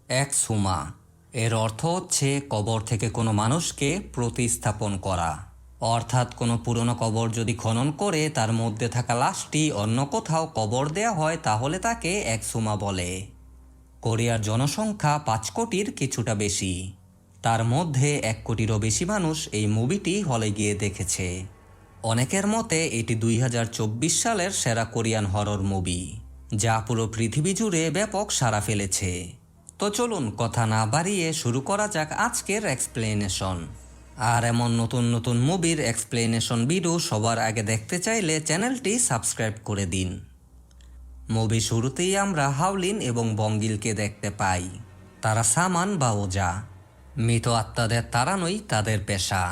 এক্সহুমা এর অর্থ হচ্ছে কবর থেকে কোনো মানুষকে প্রতিস্থাপন করা। অর্থাৎ কোনো পুরনো কবর যদি খনন করে তার মধ্যে থাকা লাশটি অন্য কোথাও কবর দেয়া হয় তাহলে তাকে এক্সহুমা বলে। কোরিয়ার জনসংখ্যা ৫ কোটির কিছুটা বেশি। তার মধ্যে ১ কোটিরও বেশি মানুষ এই মুভিটি হলে গিয়ে দেখেছে। অনেকের মতে এটি ২০২৪ সালের সেরা কোরিয়ান হরর মুভি, যা পুরো পৃথিবী জুড়ে ব্যাপক সাড়া ফেলেছে। তো চলুন কথা না বাড়িয়ে শুরু করা যাক আজকের এক্সপ্লেনেশন। আর এমন নতুন নতুন মুভির এক্সপ্লেনেশন ভিডিও সবার আগে দেখতে চাইলে চ্যানেলটি সাবস্ক্রাইব করে দিন। মুভি শুরুতেই আমরা হাওলিন এবং বঙ্গিলকে দেখতে পাই। তারা সামান বা ওজা, মৃত আত্মাদের তাড়ানোই তাদের পেশা।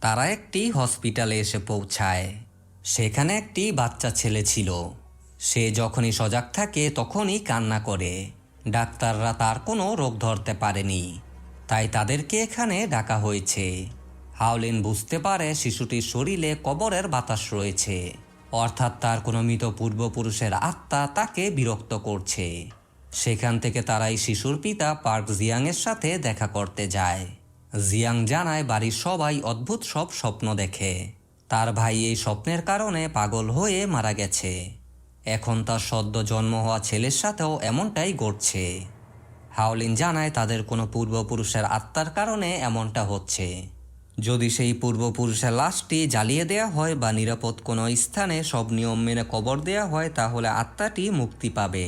তারা একটি হসপিটালে এসে পৌঁছায়। সেখানে একটি বাচ্চা ছেলে ছিল। সে যখনই সজাগ থাকে তখনই কান্না করে। ডাক্তাররা তার কোনো রোগ ধরতে পারেনি, তাই তাদেরকে এখানে ডাকা হয়েছে। হাওলিন বুঝতে পারে শিশুটির শরীরে কবরের বাতাস রয়েছে, অর্থাৎ তার কোনো মৃত পূর্বপুরুষের আত্মা তাকে বিরক্ত করছে। সেখান থেকে তারা এই শিশুর পিতা পার্ক জিয়াংয়ের সাথে দেখা করতে যায়। জিয়াং জানায় বাড়ির সবাই অদ্ভুত সব স্বপ্ন দেখে। তার ভাই এই স্বপ্নের কারণে পাগল হয়ে মারা গেছে। এখন তার সদ্য জন্ম হওয়া ছেলের সাথেও এমনটাই ঘটছে। হাওলিন জানায় তাদের কোনো পূর্বপুরুষের আত্মার কারণে এমনটা হচ্ছে। যদি সেই পূর্বপুরুষের লাশটি জ্বালিয়ে দেওয়া হয় বা নিরাপদ কোনো স্থানে সব নিয়ম মেনে কবর দেওয়া হয় তাহলে আত্মাটি মুক্তি পাবে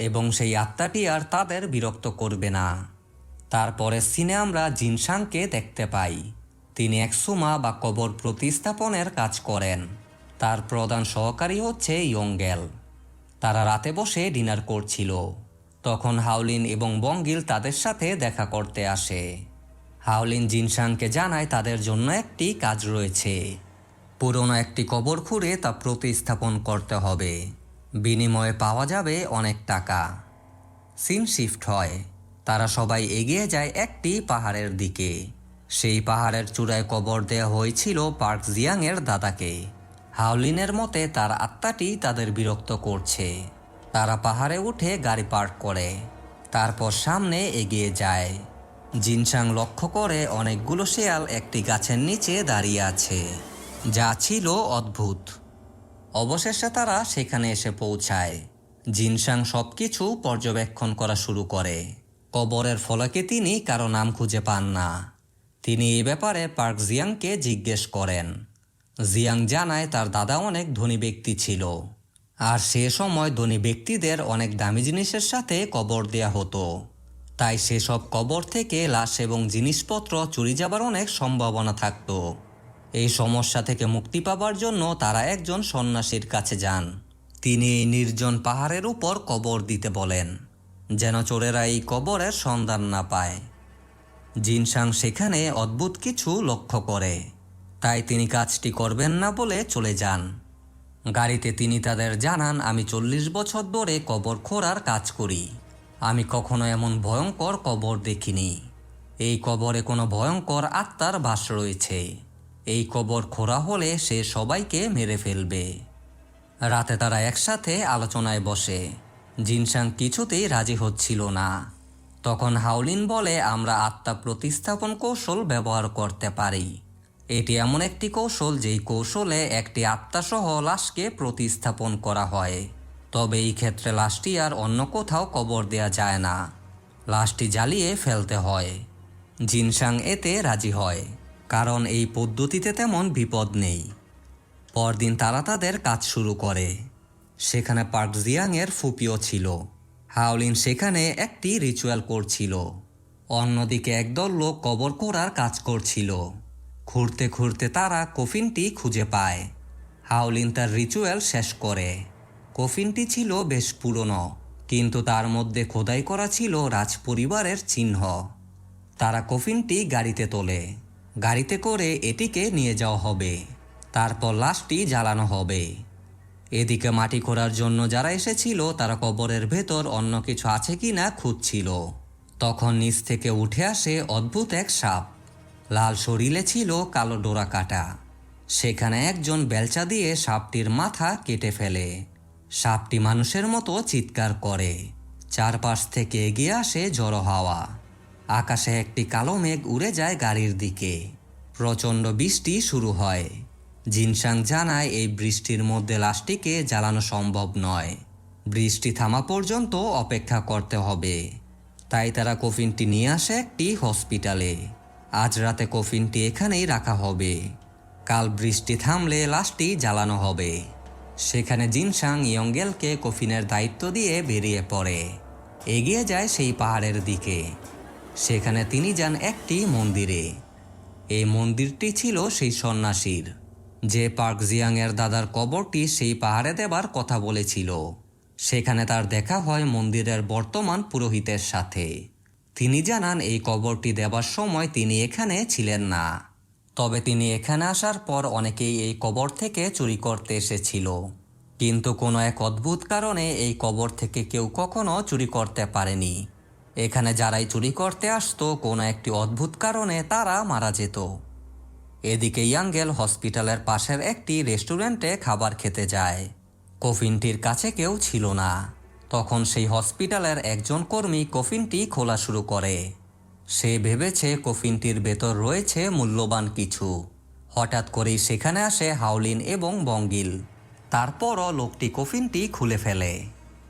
এবং সেই আত্মাটি আর তাদের বিরক্ত করবে না। তারপরে সিনে আমরা জিনসাংকে দেখতে পাই। তিনি এক্সহুমা বা কবর প্রতিস্থাপনের কাজ করেন। তার প্রধান সহকারী হচ্ছে ইয়ংগেল। তারা রাতে বসে ডিনার করছিল। তখন হাওলিন এবং বঙ্গিল তাদের সাথে দেখা করতে আসে। হাওলিন জিনসাংকে জানায় তাদের জন্য একটি কাজ রয়েছে। পুরনো একটি কবর খুঁড়ে তা প্রতিস্থাপন করতে হবে। বিনিময়ে পাওয়া যাবে অনেক টাকা। সিন শিফট হয়। তারা সবাই এগিয়ে যায় একটি পাহাড়ের দিকে। সেই পাহাড়ের চূড়ায় কবর দেওয়া হয়েছিল পার্ক জিয়াংয়ের দাদাকে। হাওলিনের মতে তার আত্মাটি তাদের বিরক্ত করছে। তারা পাহাড়ে উঠে গাড়ি পার্ক করে, তারপর সামনে এগিয়ে যায়। জিনসাং লক্ষ্য করে অনেকগুলো শেয়াল একটি গাছের নিচে দাঁড়িয়ে আছে, যা ছিল অদ্ভুত। অবশেষে তারা সেখানে এসে পৌঁছায়। জিনসাং সবকিছু পর্যবেক্ষণ করা শুরু করে। কবরের ফলকে তিনি কারো নাম খুঁজে পান না। তিনি এই ব্যাপারে পার্ক জিয়াংকে জিজ্ঞেস করেন। জিয়াং জানায় তার দাদা অনেক ধনী ব্যক্তি ছিল, আর সে সময় ধনী ব্যক্তিদের অনেক দামি জিনিসের সাথে কবর দেয়া হতো। তাই সেসব কবর থেকে লাশ এবং জিনিসপত্র চুরি যাবার অনেক সম্ভাবনা থাকত। এই সমস্যা থেকে মুক্তি পাবার জন্য তারা একজন সন্ন্যাসীর কাছে যান। তিনি এই নির্জন পাহাড়ের উপর কবর দিতে বলেন, যেন চোরেরা এই কবরের সন্ধান না পায়। জিনসাং সেখানে অদ্ভুত কিছু লক্ষ্য করে, তাই তিনি কাজটি করবেন না বলে চলে যান। গাড়িতে তিনি তাদের জানান, আমি ৪০ বছর ধরে কবর খোঁড়ার কাজ করি। আমি কখনো এমন ভয়ঙ্কর কবর দেখিনি। এই কবরে কোনো ভয়ঙ্কর আত্মার বাস রয়েছে। এই কবর খোঁড়া হলে সে সবাইকে মেরে ফেলবে। রাতে তারা একসাথে আলোচনায় বসে। জিনসাং কিছুতেই রাজি হচ্ছিল না। তখন হাওলিন বলে, আমরা আত্মা প্রতিস্থাপন কৌশল ব্যবহার করতে পারি। এটি এমন একটি কৌশল যেই কৌশলে একটি আত্মাসহ লাশকে প্রতিস্থাপন করা হয়। তবে এই ক্ষেত্রে লাশটি আর অন্য কোথাও কবর দেয়া যায় না, লাশটি জ্বালিয়ে ফেলতে হয়। জিনসাং এতে রাজি হয়, কারণ এই পদ্ধতিতে তেমন বিপদ নেই। পরদিন তারা তাদের কাজ শুরু করে। সেখানে পার্ক জিয়াংয়ের ফুপিও ছিল। হাওলিন সেখানে একটি রিচুয়াল করছিল। অন্যদিকে একদল লোক কবর খোঁড়ার কাজ করছিল। খুঁড়তে খুঁড়তে তারা কফিনটি খুঁজে পায়। হাওলিন তার রিচুয়াল শেষ করে। কফিনটি ছিল বেশ পুরনো, কিন্তু তার মধ্যে খোদাই করা ছিল রাজপরিবারের চিহ্ন। তারা কফিনটি গাড়িতে তোলে। গাড়িতে করে এটিকে নিয়ে যাওয়া হবে। তারপর লাশটি জ্বালানো হবে। এদিকে মাটি খোঁড়ার জন্য যারা এসেছিল তারা কবরের ভেতর অন্য কিছু আছে কিনা খুঁজছিল। তখন নিচ থেকে উঠে আসে অদ্ভুত এক সাপ। লাল শরীরে ছিল কালো ডোরা কাটা। সেখানে একজন বেলচা দিয়ে সাপটির মাথা কেটে ফেলে। সাপটি মানুষের মতো চিৎকার করে। চারপাশ থেকে এগিয়ে আসে ঝড়ো হাওয়া। আকাশে একটি কালো মেঘ উড়ে যায় গাড়ির দিকে। প্রচণ্ড বৃষ্টি শুরু হয়। জিনসাং জানায় এই বৃষ্টির মধ্যে লাশটিকে জ্বালানো সম্ভব নয়। বৃষ্টি থামা পর্যন্ত অপেক্ষা করতে হবে। তাই তারা কফিনটি নিয়ে আসে একটি হসপিটালে। আজ রাতে কফিনটি এখানেই রাখা হবে। কাল বৃষ্টি থামলে লাশটি জ্বালানো হবে। সেখানে জিনসাং ইয়ঙ্গেলকে কফিনের দায়িত্ব দিয়ে বেরিয়ে পড়ে। এগিয়ে যায় সেই পাহাড়ের দিকে। সেখানে তিনি যান একটি মন্দিরে। এই মন্দিরটি ছিল সেই সন্ন্যাসীর, যে পার্ক জিয়াংয়ের দাদার কবরটি সেই পাহাড়ে দেবার কথা বলেছিল। সেখানে তার দেখা হয় মন্দিরের বর্তমান পুরোহিতের সাথে। তিনি জানান এই কবরটি দেবার সময় তিনি এখানে ছিলেন না। তবে তিনি এখানে আসার পর অনেকেই এই কবর থেকে চুরি করতে এসেছিল, কিন্তু কোনো এক অদ্ভুত কারণে এই কবর থেকে কেউ কখনো চুরি করতে পারেনি। এখানে যারাই চুরি করতে আসতো কোনো একটি অদ্ভুত কারণে তারা মারা যেত। এদিকে ইয়াঙ্গেল হসপিটালের পাশের একটি রেস্টুরেন্টে খাবার খেতে যায়। কফিনটির কাছে কেউ ছিল না। তখন সেই হসপিটালের একজন কর্মী কফিনটি খোলা শুরু করে। সে ভেবেছে কফিনটির ভেতর রয়েছে মূল্যবান কিছু। হঠাৎ করেই সেখানে আসে হাওলিন এবং বঙ্গিল। তারপরও লোকটি কফিনটি খুলে ফেলে।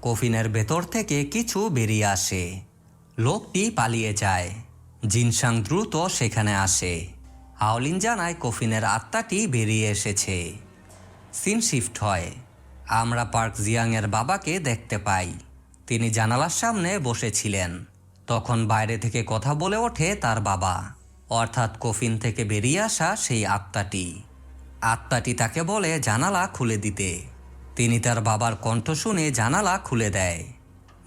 কফিনের ভেতর থেকে কিছু বেরিয়ে আসে। লোকটি পালিয়ে যায়। জিনসাং দ্রুত সেখানে আসে। হাওলিন জানায় কফিনের আত্মাটি বেরিয়ে এসেছে। সিন শিফট হয়। আমরা পার্ক জিয়াংয়ের বাবাকে দেখতে পাই। তিনি জানালার সামনে বসেছিলেন। তখন বাইরে থেকে কথা বলে ওঠে তার বাবা, অর্থাৎ কফিন থেকে বেরিয়ে আসা সেই আত্মাটি। আত্মাটি তাকে বলে জানালা খুলে দিতে। তিনি তার বাবার কণ্ঠ শুনে জানালা খুলে দেয়।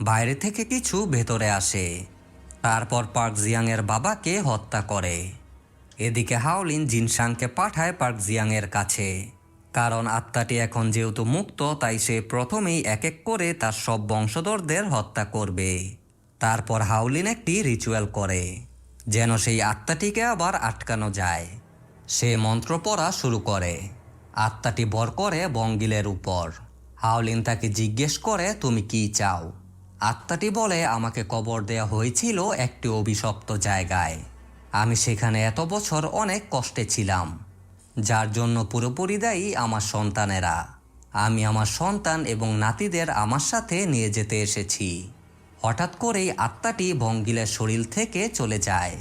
বাইরে থেকে কিছু ভেতরে আসে। তারপর পার্ক জিয়াংয়ের বাবাকে হত্যা করে। এদিকে হাওলিন জিনসাংকে পাঠায় পার্ক জিয়াংয়ের কাছে, কারণ আত্মাটি এখন যেহেতু মুক্ত তাই সে প্রথমেই এক এক করে তার সব বংশধরদের হত্যা করবে। তারপর হাওলিন একটি রিচুয়াল করে, যেন সেই আত্মাটিকে আবার আটকানো যায়। সে মন্ত্র পড়া শুরু করে। আত্মাটি ভর করে বঙ্গিলের উপর। হাওলিন তাকে জিজ্ঞেস করে, তুমি কি চাও? আত্মাটি বলে, আমাকে কবর দেয়া হয়েছিল একটি অভিশপ্ত জায়গায়। আমি সেখানে এত বছর অনেক কষ্টে ছিলাম, যার জন্য পুরোপুরি দায়ী আমার সন্তানেরা। আমি আমার সন্তান এবং নাতিদের আমার সাথে নিয়ে যেতে এসেছি। হঠাৎ করেই আত্মাটি বঙ্গিলের শরীর থেকে চলে যায়।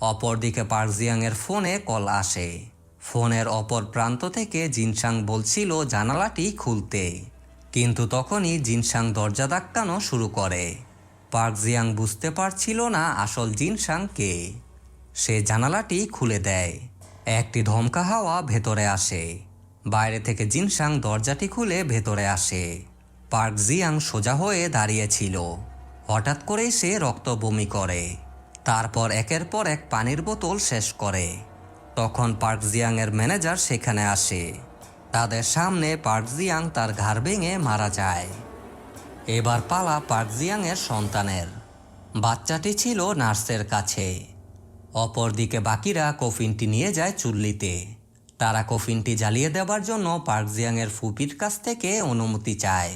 অপরদিকে পার্ক জিয়াংয়ের ফোনে কল আসে। ফোনের অপর প্রান্ত থেকে জিনসাং বলছিল জানালাটি খুলতে, কিন্তু তখনই জিনসাং দরজা ধাক্কানো শুরু করে। পার্ক জিয়াং বুঝতে পারছিল না আসল জিনসাং কে। সে জানালাটি খুলে দেয়। একটি ধমকা হাওয়া ভেতরে আসে। বাইরে থেকে জিনসাং দরজাটি খুলে ভেতরে আসে। পার্ক জিয়াং সোজা হয়ে দাঁড়িয়েছিল। হঠাৎ করেই সে রক্ত বমি করে। তারপর একের পর এক পানির বোতল শেষ করে। তখন পার্ক জিয়াংয়ের ম্যানেজার সেখানে আসে। তাদের সামনে পার্ক জিয়াং তার ঘাড় ভেঙে মারা যায়। এবার পালা পার্ক জিয়াংয়ের সন্তানের। বাচ্চাটি ছিল নার্সের কাছে। অপরদিকে বাকিরা কফিনটি নিয়ে যায় চুল্লিতে। তারা কফিনটি জ্বালিয়ে দেওয়ার জন্য পার্ক জিয়াংয়ের ফুপির কাছ থেকে অনুমতি চায়।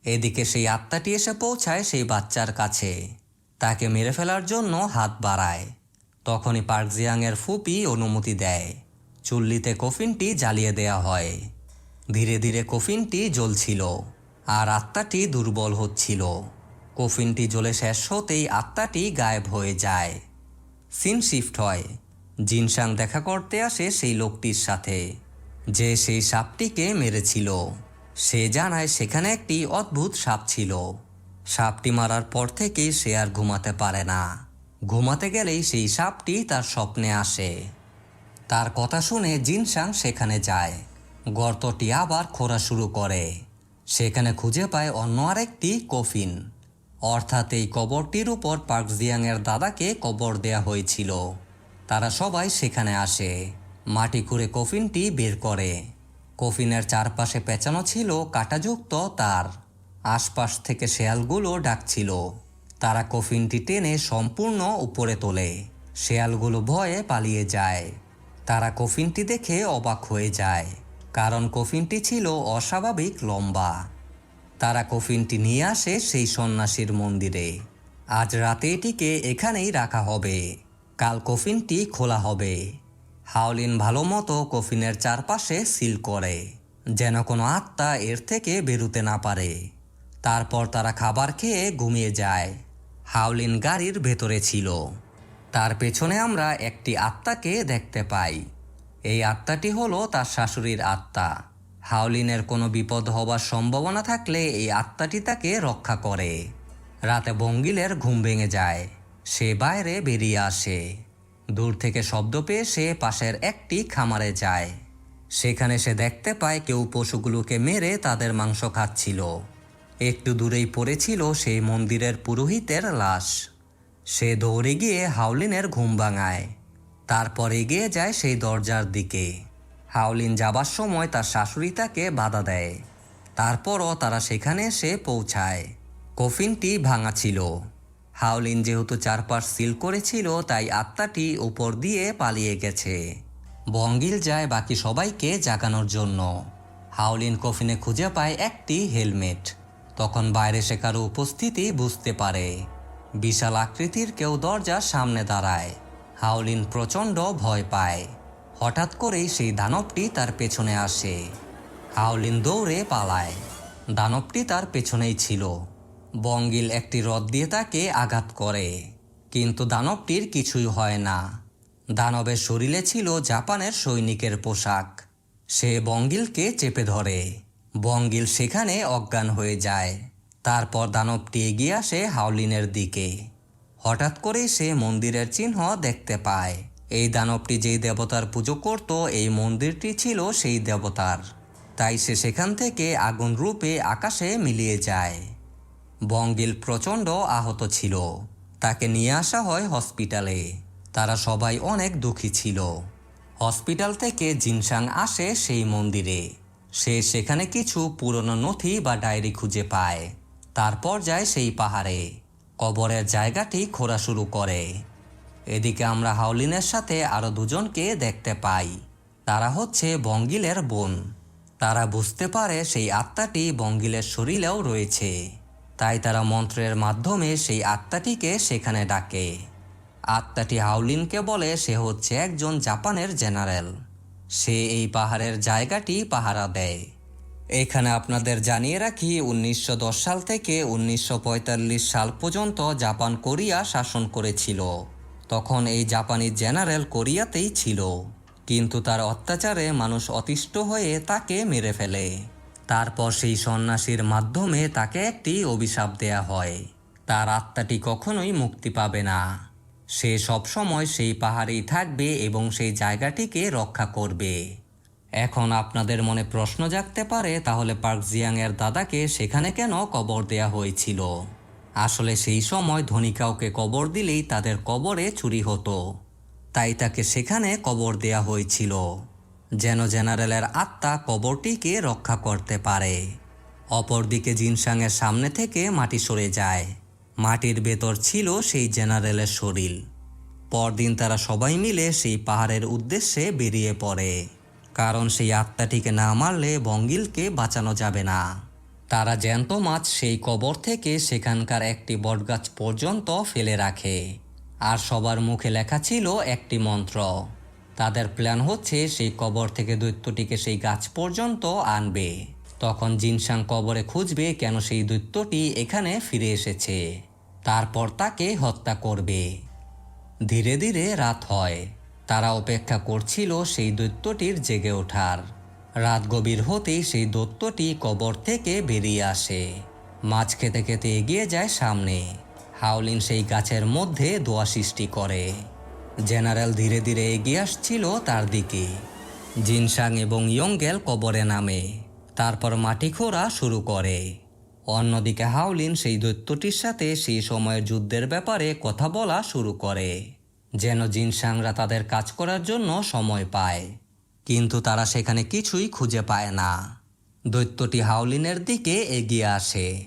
এদিকে সেই আত্মাটি এসে পৌঁছায় সেই বাচ্চার কাছে। তাকে মেরে ফেলার জন্য হাত বাড়ায়। তখনই পার্ক জিয়াংয়ের ফুপি অনুমতি দেয়। চুল্লিতে কফিনটি জ্বালিয়ে দেয়া হয়। ধীরে ধীরে কফিনটি জ্বলছিল আর আত্মাটি দুর্বল হচ্ছিল। কফিনটি জ্বলে শেষ হতেই আত্মাটি গায়েব হয়ে যায়। সিন শিফট হয়। জিনসাং দেখা করতে আসে সেই লোকটির সাথে, যে সেই সাপটিকে মেরেছিল। সে জানায় সেখানে একটি অদ্ভুত সাপ ছিল। সাপটি মারার পর থেকেই সে আর ঘুমাতে পারে না। ঘুমাতে গেলেই সেই সাপটি তার স্বপ্নে আসে। তার কথা শুনে জিনসাং সেখানে যায়। গর্তটি আবার খোঁড়া শুরু করে। সেখানে খুঁজে পায় অন্য আরেকটি কফিন, অর্থাৎ এই কবরটির উপর পার্ক জিয়াংয়ের দাদাকে কবর দেয়া হয়েছিল। তারা সবাই সেখানে আসে। মাটি খুঁড়ে কফিনটি বের করে। কফিনের চারপাশে পেঁচানো ছিল কাঁটাযুক্ত তার। আশপাশ থেকে শেয়ালগুলো ডাকছিল। তারা কফিনটি টেনে সম্পূর্ণ উপরে তোলে। শেয়ালগুলো ভয়ে পালিয়ে যায়। তারা কফিনটি দেখে অবাক হয়ে যায়, কারণ কফিনটি ছিল অস্বাভাবিক লম্বা। তারা কফিনটি নিয়ে আসে সেই সন্ন্যাসীর মন্দিরে। আজ রাতে এটিকে এখানেই রাখা হবে, কাল কফিনটি খোলা হবে। হাওলিন ভালো মতো কফিনের চারপাশে সিল করে, যেন কোনো আত্মা এর থেকে বেরোতে না পারে। তারপর তারা খাবার খেয়ে ঘুমিয়ে যায়। হাওলিন গাড়ির ভেতরে ছিল। তার পেছনে আমরা একটি আত্মাকে দেখতে পাই। এই আত্মাটি হলো তার শাশুড়ির আত্মা। হাওলিনের কোনো বিপদ হবার সম্ভাবনা থাকলে এই আত্মাটি তাকে রক্ষা করে। রাতে বঙ্গিলের ঘুম ভেঙে যায়। সে বাইরে বেরিয়ে আসে। দূর থেকে শব্দ পেয়ে সে পাশের একটি খামারে যায়। সেখানে সে দেখতে পায় কেউ পশুগুলোকে মেরে তাদের মাংস খাচ্ছিল। একটু দূরেই পড়েছিল সেই মন্দিরের পুরোহিতের লাশ। সে দৌড়ে গিয়ে হাওলিনের ঘুম ভাঙায়। তারপর এগিয়ে যায় সেই দরজার দিকে। হাওলিন যাবার সময় তার শাশুড়ি তাকে বাধা দেয়। তারপরও তারা সেখানে এসে পৌঁছায়। কফিনটি ভাঙা ছিল। হাওলিন যেহেতু চারপাশ সিল করেছিল, তাই আত্মাটি উপর দিয়ে পালিয়ে গেছে। বঙ্গিল যায় বাকি সবাইকে জাগানোর জন্য। হাওলিন কফিনে খুঁজে পায় একটি হেলমেট। তখন বাইরে সে কারো উপস্থিতি বুঝতে পারে। বিশাল আকৃতির কেউ দরজার সামনে দাঁড়ায়। হাওলিন প্রচণ্ড ভয় পায়। হঠাৎ করেই সেই দানবটি তার পেছনে আসে। হাওলিন দৌড়ে পালায়। দানবটি তার পেছনেই ছিল। বঙ্গিল একটি রড দিয়ে তাকে আঘাত করে, কিন্তু দানবটির কিছুই হয় না। দানবের শরীরে ছিল জাপানের সৈনিকের পোশাক। সে বঙ্গিলকে চেপে ধরে। বঙ্গিল সেখানে অজ্ঞান হয়ে যায়। তারপর দানবটি এগিয়ে আসে হাওলিনের দিকে। হঠাৎ করেই সে মন্দিরের চিহ্ন দেখতে পায়। এই দানবটি যেই দেবতার পুজো করত, এই মন্দিরটি ছিল সেই দেবতার। তাই সে সেখান থেকে আগুন রূপে আকাশে মিলিয়ে যায়। বঙ্গিল প্রচণ্ড আহত ছিল। তাকে নিয়ে আসা হয় হসপিটালে। তারা সবাই অনেক দুঃখী ছিল। হসপিটাল থেকে জিনসাং আসে সেই মন্দিরে। সে সেখানে কিছু পুরনো নথি বা ডায়েরি খুঁজে পায়। তারপর যায় সেই পাহাড়ে। কবরের জায়গাটি খোঁড়া শুরু করে। এদিকে আমরা হাওলিনের সাথে আরও দুজনকে দেখতে পাই। তারা হচ্ছে বঙ্গিলের বোন। তারা বুঝতে পারে সেই আত্মাটি বঙ্গিলের শরীরেও রয়েছে। তাই তারা মন্ত্রের মাধ্যমে সেই আত্মাটিকে সেখানে ডাকে। আত্মাটি হাওলিনকে বলে সে হচ্ছে একজন জাপানের জেনারেল। সে এই পাহাড়ের জায়গাটি পাহারা দেয়। এখানে আপনাদের জানিয়ে রাখি, 1910 সাল থেকে 1945 সাল পর্যন্ত জাপান কোরিয়া শাসন করেছিল। তখন এই জাপানি জেনারেল কোরিয়াতেই ছিল, কিন্তু তার অত্যাচারে মানুষ অতিষ্ঠ হয়ে তাকে মেরে ফেলে। তারপর সেই সন্ন্যাসীর মাধ্যমে তাকে একটি অভিশাপ দেয়া হয়। তার আত্মাটি কখনোই মুক্তি পাবে না। সে সবসময় সেই পাহাড়েই থাকবে এবং সেই জায়গাটিকে রক্ষা করবে। এখন আপনাদের মনে প্রশ্ন জাগতে পারে, তাহলে পার্ক জিয়াংয়ের দাদাকে সেখানে কেন কবর দেয়া হয়েছিল? আসলে সেই সময় ধনী কাউকে কবর দিলেই তাদের কবরে চুরি হতো। তাই তাকে সেখানে কবর দেয়া হয়েছিল, যেন জেনারেলের আত্মা কবরটিকে রক্ষা করতে পারে। অপরদিকে জিনসাংয়ের সামনে থেকে মাটি সরে যায়। মাটির ভেতর ছিল সেই জেনারেলের শরীর। পরদিন তারা সবাই মিলে সেই পাহাড়ের উদ্দেশ্যে বেরিয়ে পড়ে, কারণ সেই আত্মাটিকে না মারলে বঙ্গিলকে বাঁচানো যাবে না। তারা জ্যান্ত মাছ সেই কবর থেকে সেখানকার একটি বটগাছ পর্যন্ত ফেলে রাখে। আর সবার মুখে লেখা ছিল একটি মন্ত্র। তাদের প্ল্যান হচ্ছে সেই কবর থেকে দৈত্যটিকে সেই গাছ পর্যন্ত আনবে। তখন জিনসাং কবরে খুঁজবে কেন সেই দৈত্যটি এখানে ফিরে এসেছে। তারপর তাকে হত্যা করবে। ধীরে ধীরে রাত হয়। তারা অপেক্ষা করছিল সেই দৈত্যটির জেগে ওঠার। রাত গভীর হতেই সেই দৈত্যটি কবর থেকে বেরিয়ে আসে। মাছ খেতে খেতে এগিয়ে যায় সামনে। হাওলিন সেই গাছের মধ্যে দোয়া সৃষ্টি করে। জেনারেল ধীরে ধীরে এগিয়ে আসছিল তার দিকে। জিনসাং এবং ইয়ঙ্গেল কবরে নামে। তারপর মাটি খোঁড়া শুরু করে। অন্যদিকে হাওলিন সেই দৈত্যটির সাথে সেই সময়ের যুদ্ধের ব্যাপারে কথা বলা শুরু করে, যেন জিনসাংরা তাদের কাজ করার জন্য সময় পায়। কিন্তু তারা সেখানে কিছুই খুঁজে পায় না। দৈত্যটি হাওলিনের দিকে এগিয়ে আসে।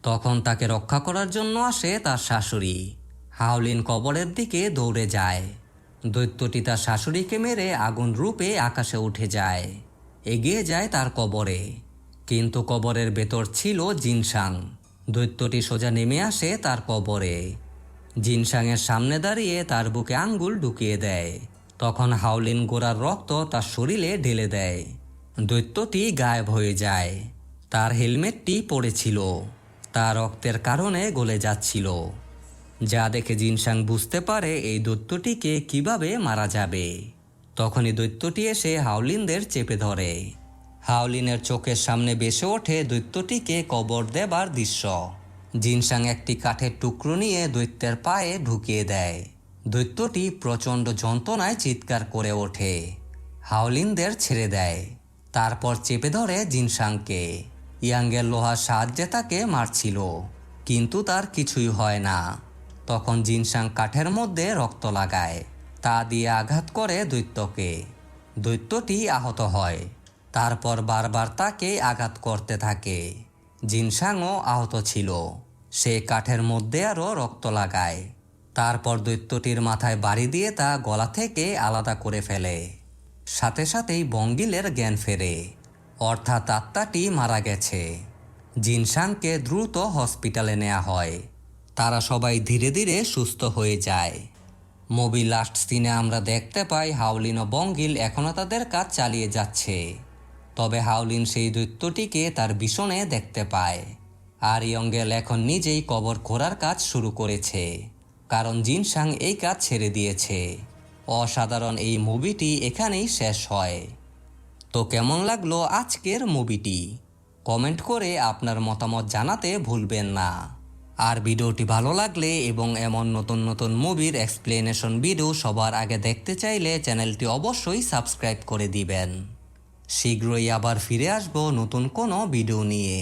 তখন তাকে রক্ষা করার জন্য আসে তার শাশুড়ি। হাওলিন কবরের দিকে দৌড়ে যায়। দৈত্যটি তার শাশুড়িকে মেরে আগুন রূপে আকাশে উঠে যায়। এগিয়ে যায় তার কবরে। কিন্তু কবরের ভেতর ছিল জিনসাং। দৈত্যটি সোজা নেমে আসে তার কবরে। জিনসাংয়ের সামনে দাঁড়িয়ে তার বুকে আঙ্গুল ঢুকিয়ে দেয়। তখন হাওলিন গোরার রক্ত তার শরীরে ঢেলে দেয়। দৈত্যটি গায়েব হয়ে যায়। তার হেলমেটটি পড়েছিল, তার রক্তের কারণে গলে যাচ্ছিল। যা দেখে জিনসাং বুঝতে পারে এই দৈত্যটিকে কিভাবে মারা যাবে। তখনই দৈত্যটি এসে হাওলিনদের চেপে ধরে। হাওলিনের চোখের সামনে ভেসে ওঠে দৈত্যটিকে কবর দেবার দৃশ্য। জিনসাং একটি কাঠের টুকরো নিয়ে দৈত্যের পায়ে ঢুকিয়ে দেয়। দৈত্যটি প্রচণ্ড যন্ত্রণায় চিৎকার করে ওঠে। হাওলিনদের ছেড়ে দেয়, তারপর চেপে ধরে জিনসাংকে। ইয়াংয়ের লোহার সাহায্যে তাকে মারছিল, কিন্তু তার কিছুই হয় না। তখন জিনসাং কাঠের মধ্যে রক্ত লাগায়, তা দিয়ে আঘাত করে দৈত্যকে। দৈত্যটি আহত হয়, তারপর বারবার তাকে আঘাত করতে থাকে। জিনসাংও আহত ছিল, সে কাঠের মধ্যে আরও রক্ত লাগায়। তারপর দৈত্যটির মাথায় বাড়ি দিয়ে তা গলা থেকে আলাদা করে ফেলে। সাথে সাথেই বঙ্গিলের জ্ঞান ফেরে, অর্থাৎ আত্মাটি মারা গেছে। জিনসাংকে দ্রুত হসপিটালে নেওয়া হয়। তারা সবাই ধীরে ধীরে সুস্থ হয়ে যায়। মুভি লাস্ট সিনে আমরা দেখতে পাই হাওলিন ও বঙ্গিল এখনও তাদের কাজ চালিয়ে যাচ্ছে। তবে হাওলিন সেই দৈত্যটিকে তার ভীষণে দেখতে পায়। আর ইয়ঙ্গেল এখন নিজেই কবর খোঁড়ার কাজ শুরু করেছে, কারণ জিনসাং এই কাজ ছেড়ে দিয়েছে। অসাধারণ এই মুভিটি এখানেই শেষ হয়। তো কেমন লাগলো আজকের মুভিটি? কমেন্ট করে আপনার মতামত জানাতে ভুলবেন না। আর ভিডিওটি ভালো লাগলে এবং এমন নতুন নতুন মুভির এক্সপ্লেনেশন ভিডিও সবার আগে দেখতে চাইলে চ্যানেলটি অবশ্যই সাবস্ক্রাইব করে দিবেন। শীঘ্রই আবার ফিরে আসবো নতুন কোনো ভিডিও নিয়ে।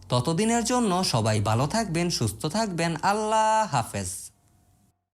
ততদিনের জন্য সবাই ভালো থাকবেন, সুস্থ থাকবেন। আল্লাহ হাফেজ।